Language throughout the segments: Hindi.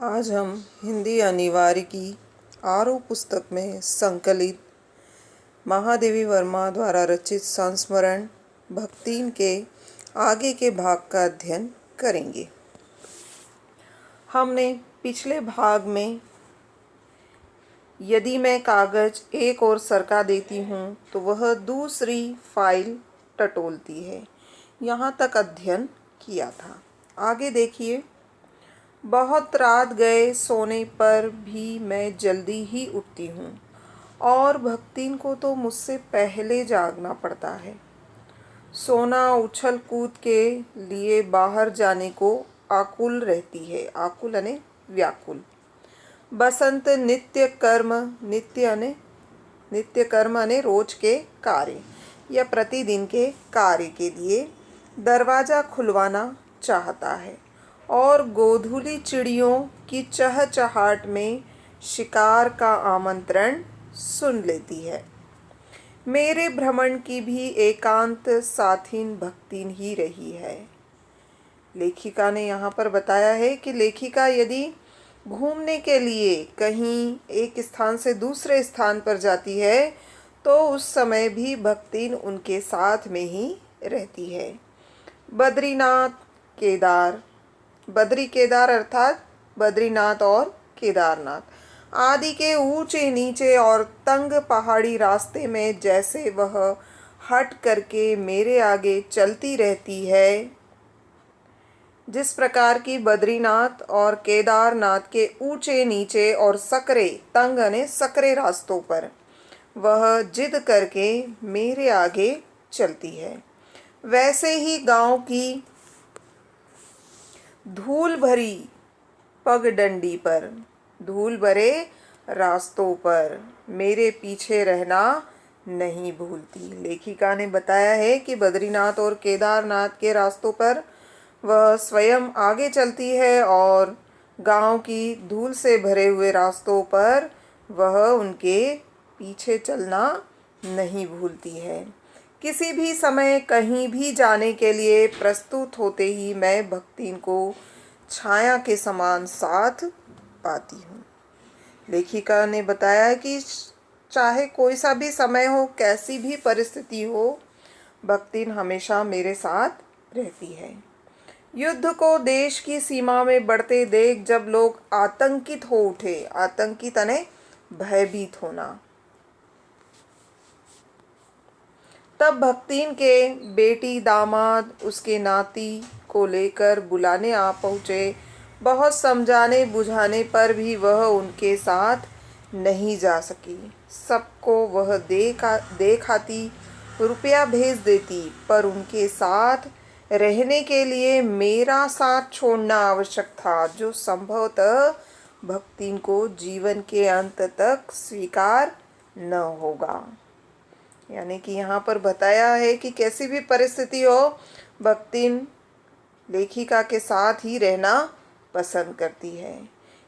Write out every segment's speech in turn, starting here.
आज हम हिंदी अनिवार्य की आरओ पुस्तक में संकलित महादेवी वर्मा द्वारा रचित संस्मरण भक्तिन के आगे के भाग का अध्ययन करेंगे। हमने पिछले भाग में यदि मैं कागज एक ओर सरका देती हूँ तो वह दूसरी फाइल टटोलती है, यहाँ तक अध्ययन किया था। आगे देखिए। बहुत रात गए सोने पर भी मैं जल्दी ही उठती हूँ और भक्तिन को तो मुझसे पहले जागना पड़ता है। सोना उछल कूद के लिए बाहर जाने को आकुल रहती है। आकुल यानी व्याकुल। बसंत नित्य कर्म यानी रोज के कार्य या प्रतिदिन के कार्य के लिए दरवाज़ा खुलवाना चाहता है और गोधूली चिड़ियों की चहचहाट में शिकार का आमंत्रण सुन लेती है। मेरे भ्रमण की भी एकांत साथिन भक्तिन ही रही है। लेखिका ने यहाँ पर बताया है कि लेखिका यदि घूमने के लिए कहीं एक स्थान से दूसरे स्थान पर जाती है तो उस समय भी भक्तिन उनके साथ में ही रहती है। बद्री केदार अर्थात बद्रीनाथ और केदारनाथ आदि के ऊंचे नीचे और तंग पहाड़ी रास्ते में जैसे वह हट करके मेरे आगे चलती रहती है, जिस प्रकार की बद्रीनाथ और केदारनाथ के ऊंचे नीचे और तंग यानी सकरे रास्तों पर वह जिद करके मेरे आगे चलती है, वैसे ही गांव की धूल भरी पगडंडी पर, धूल भरे रास्तों पर मेरे पीछे रहना नहीं भूलती। लेखिका ने बताया है कि बद्रीनाथ और केदारनाथ के रास्तों पर वह स्वयं आगे चलती है और गांव की धूल से भरे हुए रास्तों पर वह उनके पीछे चलना नहीं भूलती है। किसी भी समय कहीं भी जाने के लिए प्रस्तुत होते ही मैं भक्तिन को छाया के समान साथ पाती हूँ। लेखिका ने बताया कि चाहे कोई सा भी समय हो, कैसी भी परिस्थिति हो, भक्तिन हमेशा मेरे साथ रहती है। युद्ध को देश की सीमा में बढ़ते देख जब लोग आतंकित हो उठे, आतंकित यानी भयभीत होना, तब भक्तिन के बेटी दामाद उसके नाती को लेकर बुलाने आ पहुँचे। बहुत समझाने बुझाने पर भी वह उनके साथ नहीं जा सकी। सबको वह देखाती रुपया भेज देती, पर उनके साथ रहने के लिए मेरा साथ छोड़ना आवश्यक था, जो संभवतः भक्तिन को जीवन के अंत तक स्वीकार न होगा। यानी कि यहाँ पर बताया है कि कैसी भी परिस्थिति हो, भक्तिन लेखिका के साथ ही रहना पसंद करती है।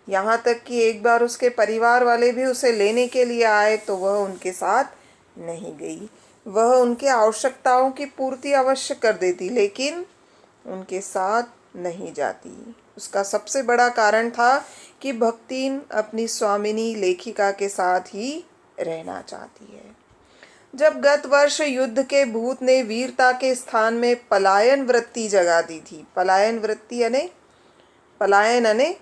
यहाँ तक कि एक बार उसके परिवार वाले भी उसे लेने के लिए आए तो वह उनके साथ नहीं गई। वह उनके आवश्यकताओं की पूर्ति अवश्य कर देती, लेकिन उनके साथ नहीं जाती। उसका सबसे बड़ा कारण था कि भक्तिन अपनी स्वामिनी लेखिका के साथ ही रहना चाहती है। जब गत वर्ष युद्ध के भूत ने वीरता के स्थान में पलायन वृत्ति जगा दी थी। पलायन वृत्ति पलायन यानी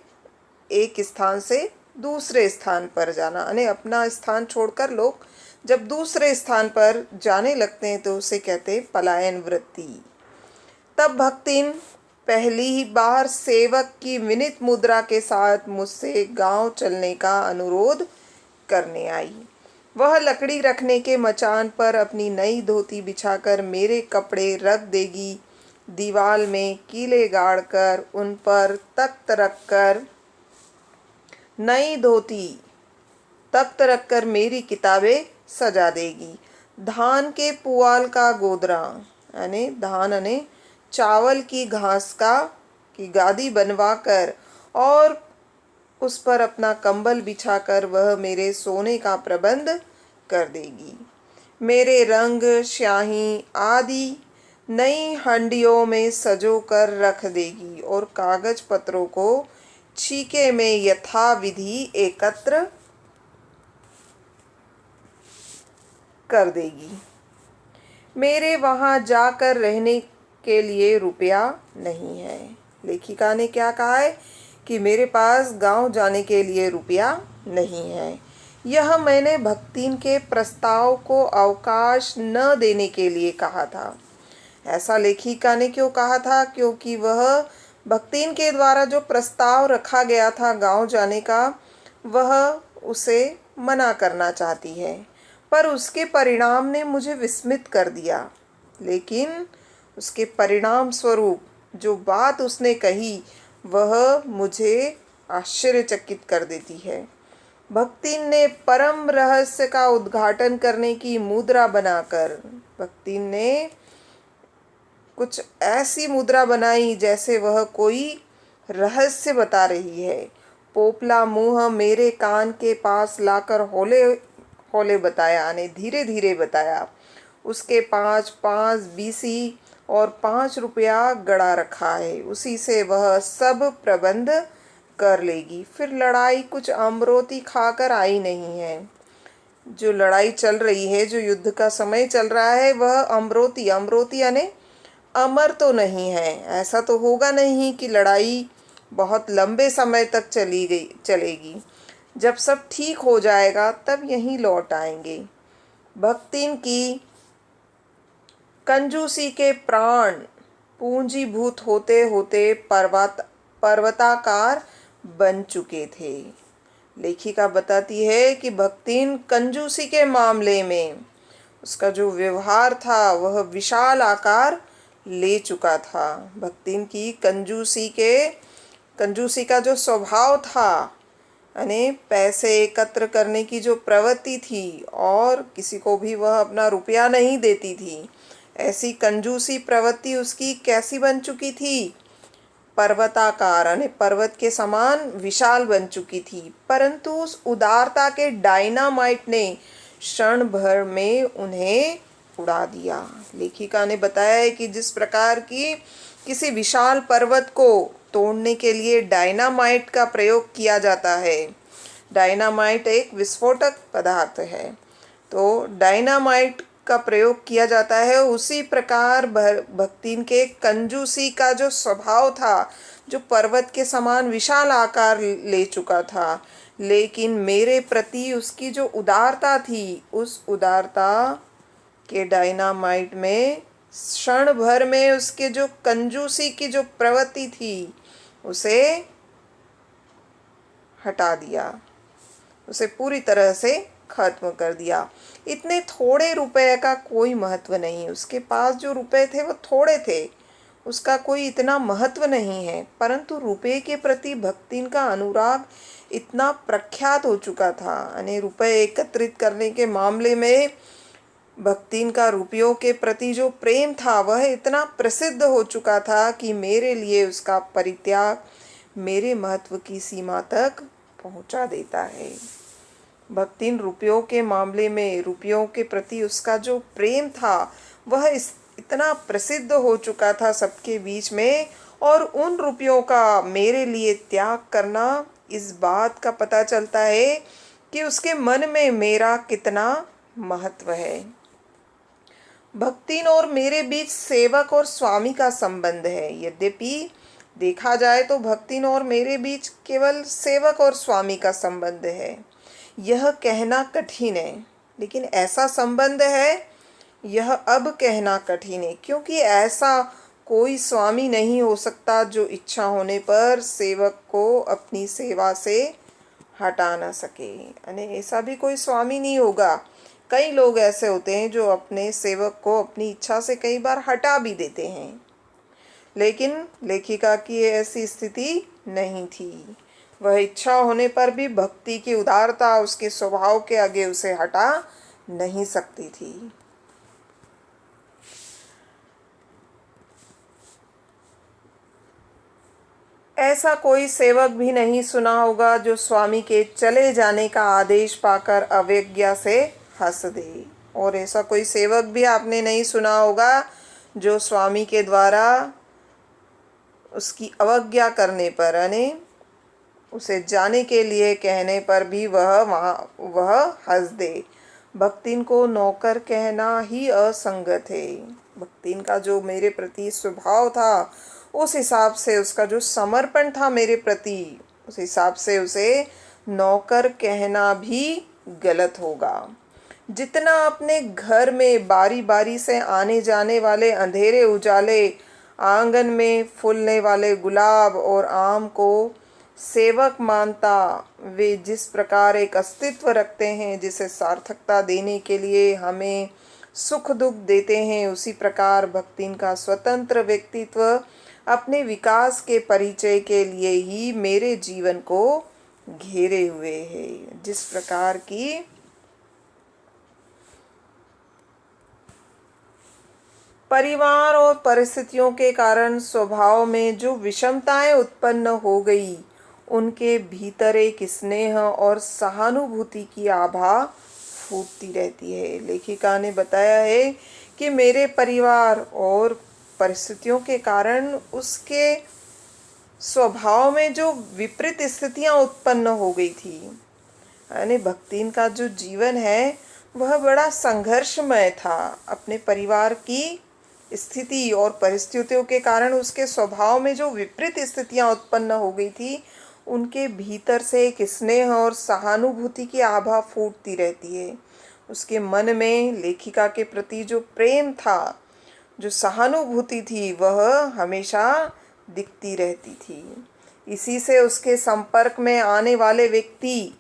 एक स्थान से दूसरे स्थान पर जाना, यानी अपना स्थान छोड़कर लोग जब दूसरे स्थान पर जाने लगते हैं तो उसे कहते हैं पलायन वृत्ति। तब भक्तिन पहली ही बार सेवक की विनीत मुद्रा के साथ मुझसे गांव चलने का अनुरोध करने आई। वह लकड़ी रखने के मचान पर अपनी नई धोती बिछाकर मेरे कपड़े रख देगी। दीवाल में कीले गाड़कर उन पर तख्त रखकर मेरी किताबें सजा देगी। धान के पुआल का गोदरा यानी धान यानी चावल की घास की गादी बनवाकर और उस पर अपना कंबल बिछाकर वह मेरे सोने का प्रबंध कर देगी। मेरे रंग स्याही आदि नई हंडियों में सजो कर रख देगी और कागज पत्रों को छीके में यथाविधि एकत्र कर देगी। मेरे वहाँ जाकर रहने के लिए रुपया नहीं है। लेखिका ने क्या कहा है कि मेरे पास गांव जाने के लिए रुपया नहीं है। यह मैंने भक्तिन के प्रस्ताव को अवकाश न देने के लिए कहा था। ऐसा लेखिका ने क्यों कहा था? क्योंकि वह भक्तिन के द्वारा जो प्रस्ताव रखा गया था गांव जाने का, वह उसे मना करना चाहती है, पर उसके परिणाम ने मुझे विस्मित कर दिया। लेकिन उसके परिणाम स्वरूप जो बात उसने कही वह मुझे आश्चर्यचकित कर देती है। भक्तिन ने परम रहस्य का उद्घाटन करने की मुद्रा बनाकर, भक्तिन ने कुछ ऐसी मुद्रा बनाई जैसे वह कोई रहस्य बता रही है। पोपला मुंह मेरे कान के पास लाकर हौले हौले बताया, यानी धीरे धीरे बताया। उसके 5 बीसी और 5 रुपया गड़ा रखा है, उसी से वह सब प्रबंध कर लेगी। फिर लड़ाई कुछ अमरोती खाकर आई नहीं है। जो लड़ाई चल रही है, जो युद्ध का समय चल रहा है, वह अमरोती यानी अमर तो नहीं है। ऐसा तो होगा नहीं कि लड़ाई बहुत लंबे समय तक चलेगी। जब सब ठीक हो जाएगा तब यहीं लौट आएंगे। भक्तिन की कंजूसी के प्राण पूंजीभूत होते होते पर्वताकार बन चुके थे। लेखिका बताती है कि भक्तिन कंजूसी के मामले में उसका जो व्यवहार था वह विशाल आकार ले चुका था। भक्तिन की कंजूसी का जो स्वभाव था, यानी पैसे एकत्र करने की जो प्रवृत्ति थी और किसी को भी वह अपना रुपया नहीं देती थी, ऐसी कंजूसी प्रवृत्ति उसकी कैसी बन चुकी थी? पर्वताकार, यानी पर्वत के समान विशाल बन चुकी थी। परंतु उस उदारता के डायनामाइट ने क्षण भर में उन्हें उड़ा दिया। लेखिका ने बताया है कि जिस प्रकार की किसी विशाल पर्वत को तोड़ने के लिए डायनामाइट का प्रयोग किया जाता है, डायनामाइट एक विस्फोटक पदार्थ है, तो डायनामाइट का प्रयोग किया जाता है, उसी प्रकार भक्तिन के कंजूसी का जो स्वभाव था, जो पर्वत के समान विशाल आकार ले चुका था, लेकिन मेरे प्रति उसकी जो उदारता थी, उस उदारता के डायनामाइट में क्षण भर में उसके जो कंजूसी की जो प्रवृत्ति थी उसे हटा दिया, उसे पूरी तरह से खत्म कर दिया। इतने थोड़े रुपए का कोई महत्व नहीं, उसके पास जो रुपए थे वो थोड़े थे, उसका कोई इतना महत्व नहीं है, परंतु रुपए के प्रति भक्तिन का अनुराग इतना प्रख्यात हो चुका था। यानी रुपए एकत्रित करने के मामले में भक्तिन का रुपयों के प्रति जो प्रेम था वह इतना प्रसिद्ध हो चुका था कि मेरे लिए उसका परित्याग मेरे महत्व की सीमा तक पहुंचा देता है। भक्तिन रुपयों के मामले में, रुपयों के प्रति उसका जो प्रेम था वह इतना प्रसिद्ध हो चुका था सबके बीच में, और उन रुपयों का मेरे लिए त्याग करना, इस बात का पता चलता है कि उसके मन में मेरा कितना महत्व है। भक्तिन और मेरे बीच सेवक और स्वामी का संबंध है। यद्यपि देखा जाए तो भक्तिन और मेरे बीच केवल सेवक और स्वामी का संबंध है, यह कहना कठिन है, लेकिन ऐसा संबंध है यह अब कहना कठिन है, क्योंकि ऐसा कोई स्वामी नहीं हो सकता जो इच्छा होने पर सेवक को अपनी सेवा से हटा ना सके। यानी ऐसा भी कोई स्वामी नहीं होगा। कई लोग ऐसे होते हैं जो अपने सेवक को अपनी इच्छा से कई बार हटा भी देते हैं, लेकिन लेखिका की ऐसी स्थिति नहीं थी। वह इच्छा होने पर भी भक्ति की उदारता उसके स्वभाव के आगे उसे हटा नहीं सकती थी। ऐसा कोई सेवक भी नहीं सुना होगा जो स्वामी के चले जाने का आदेश पाकर अवज्ञा से हंस दे, और ऐसा कोई सेवक भी आपने नहीं सुना होगा जो स्वामी के द्वारा उसकी अवज्ञा करने पर, यानी उसे जाने के लिए कहने पर भी वह हंस दे। भक्तिन को नौकर कहना ही असंगत है। भक्तिन का जो मेरे प्रति स्वभाव था, उस हिसाब से उसका जो समर्पण था मेरे प्रति, उस हिसाब से उसे नौकर कहना भी गलत होगा। जितना अपने घर में बारी बारी से आने जाने वाले अंधेरे उजाले, आंगन में फूलने वाले गुलाब और आम को सेवक मानता, वे जिस प्रकार एक अस्तित्व रखते हैं जिसे सार्थकता देने के लिए हमें सुख दुख देते हैं, उसी प्रकार भक्तिन का स्वतंत्र व्यक्तित्व अपने विकास के परिचय के लिए ही मेरे जीवन को घेरे हुए है। जिस प्रकार की परिवार और परिस्थितियों के कारण स्वभाव में जो विषमताएं उत्पन्न हो गई, उनके भीतर एक स्नेह और सहानुभूति की आभा फूटती रहती है। लेखिका ने बताया है कि मेरे परिवार और परिस्थितियों के कारण उसके स्वभाव में जो विपरीत स्थितियां उत्पन्न हो गई थी, यानी भक्तिन का जो जीवन है वह बड़ा संघर्षमय था। अपने परिवार की स्थिति और परिस्थितियों के कारण उसके स्वभाव में जो विपरीत स्थितियां उत्पन्न हो गई थी, उनके भीतर से एक स्नेह और सहानुभूति की आभा फूटती रहती है। उसके मन में लेखिका के प्रति जो प्रेम था, जो सहानुभूति थी, वह हमेशा दिखती रहती थी। इसी से उसके संपर्क में आने वाले व्यक्ति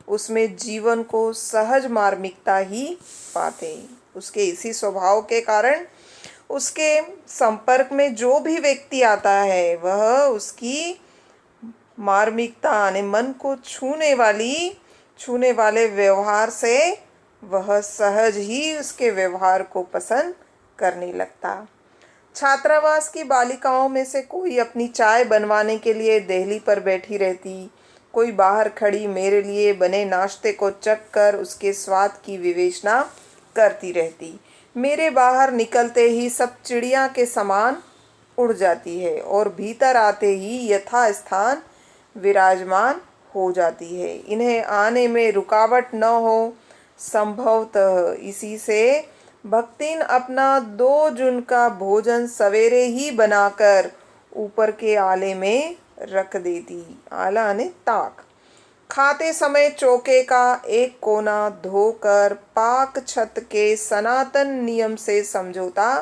उसमें जीवन को सहज मार्मिकता ही पाते। उसके इसी स्वभाव के कारण उसके संपर्क में जो भी व्यक्ति आता है, वह उसकी मार्मिकता यानी मन को छूने वाले व्यवहार से वह सहज ही उसके व्यवहार को पसंद करने लगता। छात्रावास की बालिकाओं में से कोई अपनी चाय बनवाने के लिए देहली पर बैठी रहती, कोई बाहर खड़ी मेरे लिए बने नाश्ते को चख कर उसके स्वाद की विवेचना करती रहती। मेरे बाहर निकलते ही सब चिड़िया के समान उड़ जाती है और भीतर आते ही यथास्थान विराजमान हो जाती है। इन्हें आने में रुकावट न हो, संभवतः इसी से भक्तिन अपना 2 जून का भोजन सवेरे ही बनाकर ऊपर के आले में रख देती। आला ने ताक। खाते समय चौके का एक कोना धोकर पाक छत के सनातन नियम से समझौता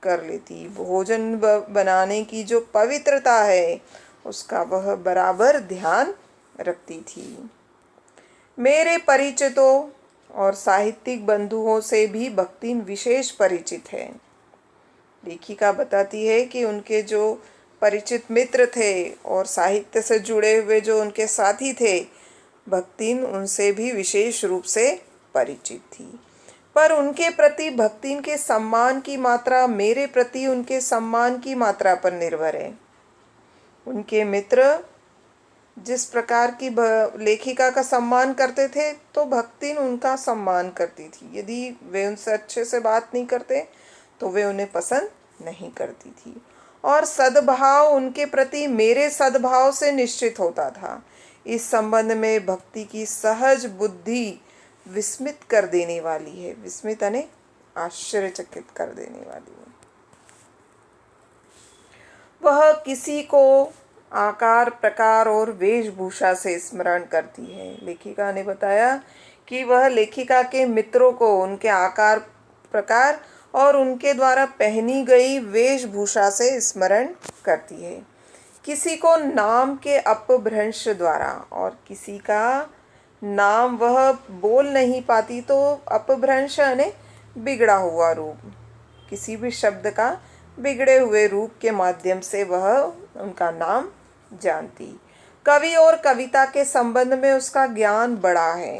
कर लेती। भोजन बनाने की जो पवित्रता है, उसका वह बराबर ध्यान रखती थी। मेरे परिचितों और साहित्यिक बंधुओं से भी भक्तिन विशेष परिचित है। लेखिका बताती है कि उनके जो परिचित मित्र थे और साहित्य से जुड़े हुए जो उनके साथी थे, भक्तिन उनसे भी विशेष रूप से परिचित थी। पर उनके प्रति भक्तिन के सम्मान की मात्रा मेरे प्रति उनके सम्मान की मात्रा पर निर्भर है। उनके मित्र जिस प्रकार की लेखिका का सम्मान करते थे, तो भक्तिन उनका सम्मान करती थी। यदि वे उनसे अच्छे से बात नहीं करते, तो वे उन्हें पसंद नहीं करती थी। और सद्भाव उनके प्रति मेरे सद्भाव से निश्चित होता था। इस संबंध में भक्ति की सहज बुद्धि विस्मित कर देने वाली है। विस्मित यानी आश्चर्यचकित कर देने वाली है। वह किसी को आकार, प्रकार और वेशभूषा से स्मरण करती है। लेखिका ने बताया कि वह लेखिका के मित्रों को उनके आकार, प्रकार और उनके द्वारा पहनी गई वेशभूषा से स्मरण करती है। किसी को नाम के अपभ्रंश द्वारा, और किसी का नाम वह बोल नहीं पाती तो अपभ्रंश यानी बिगड़ा हुआ रूप, किसी भी शब्द का बिगड़े हुए रूप के माध्यम से वह उनका नाम जानती। कवि और कविता के संबंध में उसका ज्ञान बड़ा है।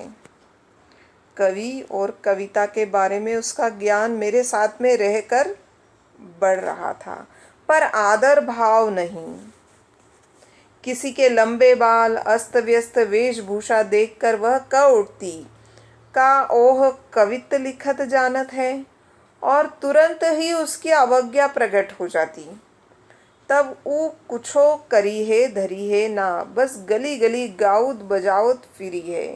कवि और कविता के बारे में उसका ज्ञान मेरे साथ में रहकर बढ़ रहा था, पर आदर भाव नहीं। किसी के लंबे बाल, अस्त व्यस्त वेशभूषा देखकर वह कह उठती, का ओह कवित लिखत जानत है, और तुरंत ही उसकी अवज्ञा प्रकट हो जाती। तब ऊ कुछो करी है धरी है ना, बस गली गली गाउत बजाउत फिरी है।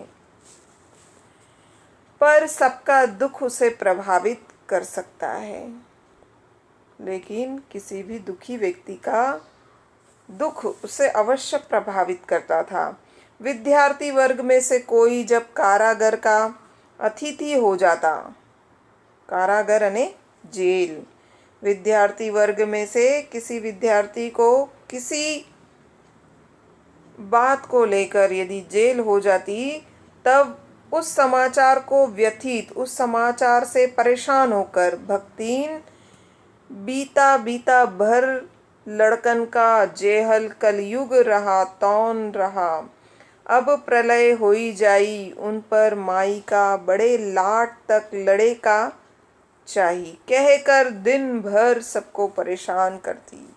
पर सबका दुख उसे प्रभावित कर सकता है, लेकिन किसी भी दुखी व्यक्ति का दुख उसे अवश्य प्रभावित करता था। विद्यार्थी वर्ग में से कोई जब कारागर का अतिथि हो जाता, कारागर यानी जेल, विद्यार्थी वर्ग में से किसी विद्यार्थी को किसी बात को लेकर यदि जेल हो जाती, तब उस समाचार को व्यथित, उस समाचार से परेशान होकर भक्तिन बीता बीता भर लड़कन का जेहल कलयुग रहा तौन रहा, अब प्रलय होई जाई उन पर माई का, बड़े लाट तक लड़े का चाही, कहकर दिन भर सबको परेशान करती।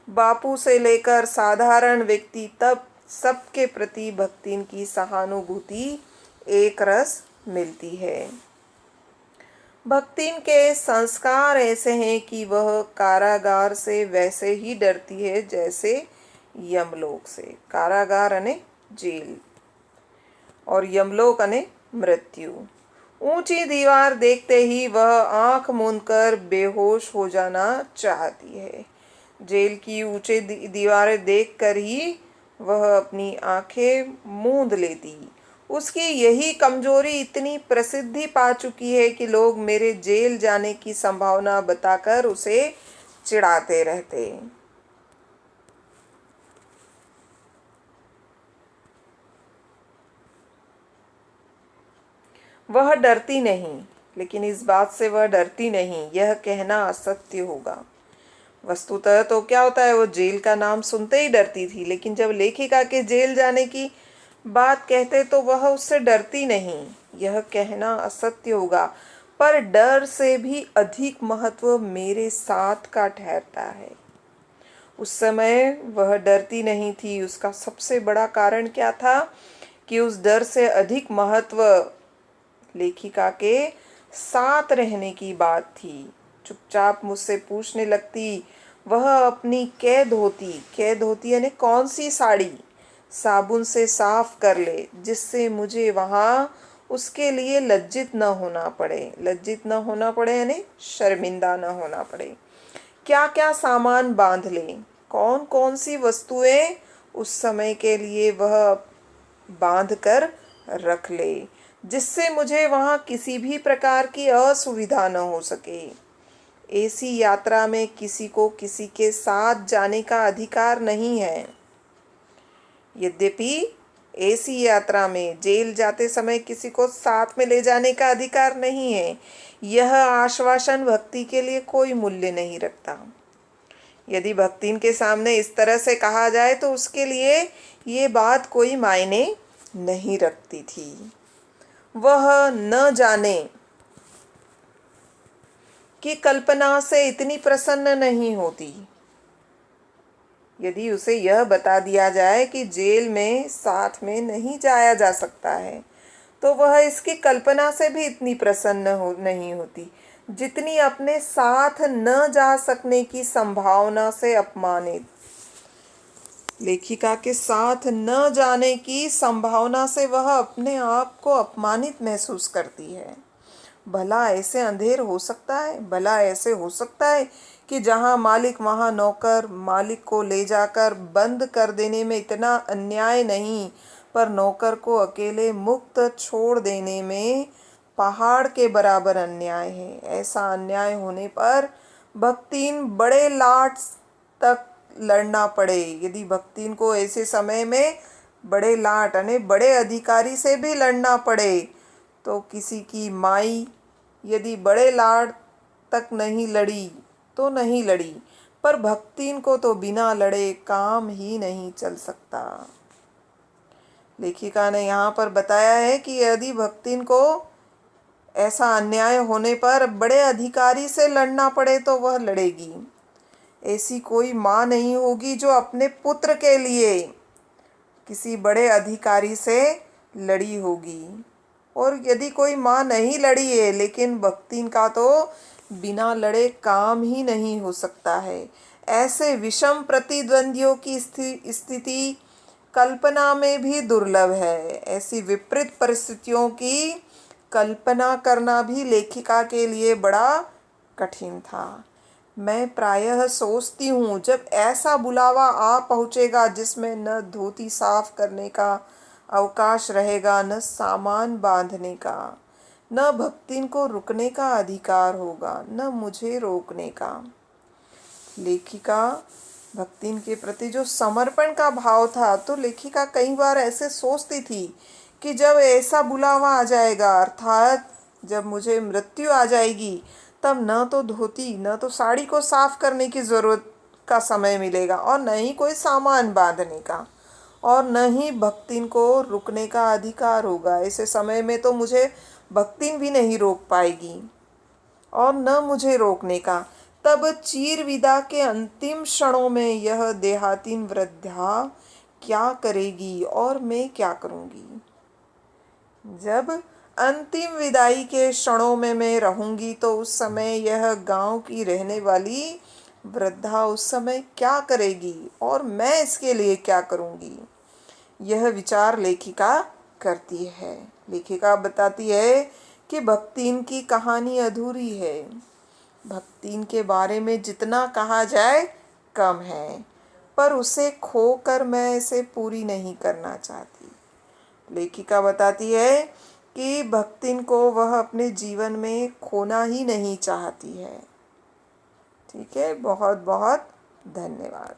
बापू से लेकर साधारण व्यक्ति तब सबके प्रति भक्तिन की सहानुभूति एक रस मिलती है। भक्तिन के संस्कार ऐसे हैं कि वह कारागार से वैसे ही डरती है जैसे यमलोक से। कारागार यानी जेल और यमलोक यानी मृत्यु। ऊंची दीवार देखते ही वह आंख मूंदकर बेहोश हो जाना चाहती है। जेल की ऊंची दीवारें देखकर ही वह अपनी आंखें मूंद लेती। उसकी यही कमजोरी इतनी प्रसिद्धि पा चुकी है कि लोग मेरे जेल जाने की संभावना बताकर उसे चिढ़ाते रहते। वह डरती नहीं, लेकिन इस बात से वह डरती नहीं, यह कहना असत्य होगा। वस्तुतः तो क्या होता है, वो जेल का नाम सुनते ही डरती थी, लेकिन जब लेखिका के जेल जाने की बात कहते तो वह उससे डरती नहीं, यह कहना असत्य होगा। पर डर से भी अधिक महत्व मेरे साथ का ठहरता है। उस समय वह डरती नहीं थी। उसका सबसे बड़ा कारण क्या था कि उस डर से अधिक महत्व लेखिका के साथ रहने की बात थी। चुपचाप मुझसे पूछने लगती, वह अपनी कैद होती यानी कौन सी साड़ी साबुन से साफ कर ले, जिससे मुझे वहाँ उसके लिए लज्जित न होना पड़े यानी शर्मिंदा न होना पड़े। क्या क्या सामान बांध ले, कौन कौन सी वस्तुएं उस समय के लिए वह बांध कर रख ले, जिससे मुझे वहाँ किसी भी प्रकार की असुविधा न हो सके। ऐसी यात्रा में किसी को किसी के साथ जाने का अधिकार नहीं है। यद्यपि ऐसी यात्रा में जेल जाते समय किसी को साथ में ले जाने का अधिकार नहीं है, यह आश्वासन भक्ति के लिए कोई मूल्य नहीं रखता। यदि भक्तिन के सामने इस तरह से कहा जाए तो उसके लिए ये बात कोई मायने नहीं रखती थी। वह न जाने की कल्पना से इतनी प्रसन्न नहीं होती। यदि उसे यह बता दिया जाए कि जेल में साथ में नहीं जाया जा सकता है, तो वह इसकी कल्पना से भी इतनी प्रसन्न नहीं होती जितनी अपने साथ न जा सकने की संभावना से अपमानित। लेखिका के साथ न जाने की संभावना से वह अपने आप को अपमानित महसूस करती है। भला ऐसे अंधेर हो सकता है, भला ऐसे हो सकता है कि जहाँ मालिक वहाँ नौकर, मालिक को ले जाकर बंद कर देने में इतना अन्याय नहीं, पर नौकर को अकेले मुक्त छोड़ देने में पहाड़ के बराबर अन्याय है। ऐसा अन्याय होने पर भक्तिन बड़े लाट तक लड़ना पड़े। यदि भक्तिन को ऐसे समय में बड़े लाट यानी बड़े अधिकारी से भी लड़ना पड़े, तो किसी की माई यदि बड़े लाट तक नहीं लड़ी तो नहीं लड़ी, पर भक्तिन को तो बिना लड़े काम ही नहीं चल सकता। लेखिका ने यहाँ पर बताया है कि यदि भक्तिन को ऐसा अन्याय होने पर बड़े अधिकारी से लड़ना पड़े तो वह लड़ेगी। ऐसी कोई माँ नहीं होगी जो अपने पुत्र के लिए किसी बड़े अधिकारी से लड़ी होगी। और यदि कोई माँ नहीं लड़ी है, लेकिन भक्तिन का तो बिना लड़े काम ही नहीं हो सकता है। ऐसे विषम प्रतिद्वंदियों की स्थिति कल्पना में भी दुर्लभ है। ऐसी विपरीत परिस्थितियों की कल्पना करना भी लेखिका के लिए बड़ा कठिन था। मैं प्रायः सोचती हूँ, जब ऐसा बुलावा आ पहुँचेगा जिसमें न धोती साफ करने का अवकाश रहेगा, न सामान बांधने का, न भक्तिन को रुकने का अधिकार होगा, न मुझे रोकने का। लेखिका भक्तिन के प्रति जो समर्पण का भाव था, तो लेखिका कई बार ऐसे सोचती थी कि जब ऐसा बुलावा आ जाएगा, अर्थात जब मुझे मृत्यु आ जाएगी, तब न तो धोती न तो साड़ी को साफ करने की ज़रूरत का समय मिलेगा, और न ही कोई सामान बांधने का, और न ही भक्तिन को रुकने का अधिकार होगा। ऐसे समय में तो मुझे भक्तिन भी नहीं रोक पाएगी और न मुझे रोकने का। तब चीर विदा के अंतिम क्षणों में यह देहातीन वृद्धा क्या करेगी और मैं क्या करूँगी? जब अंतिम विदाई के क्षणों में मैं रहूंगी, तो उस समय यह गांव की रहने वाली वृद्धा उस समय क्या करेगी और मैं इसके लिए क्या करूंगी? यह विचार लेखिका करती है। लेखिका बताती है कि भक्तिन की कहानी अधूरी है। भक्तिन के बारे में जितना कहा जाए कम है, पर उसे खोकर मैं इसे पूरी नहीं करना चाहती। लेखिका बताती है कि भक्तिन को वह अपने जीवन में खोना ही नहीं चाहती है। ठीक है, बहुत बहुत धन्यवाद।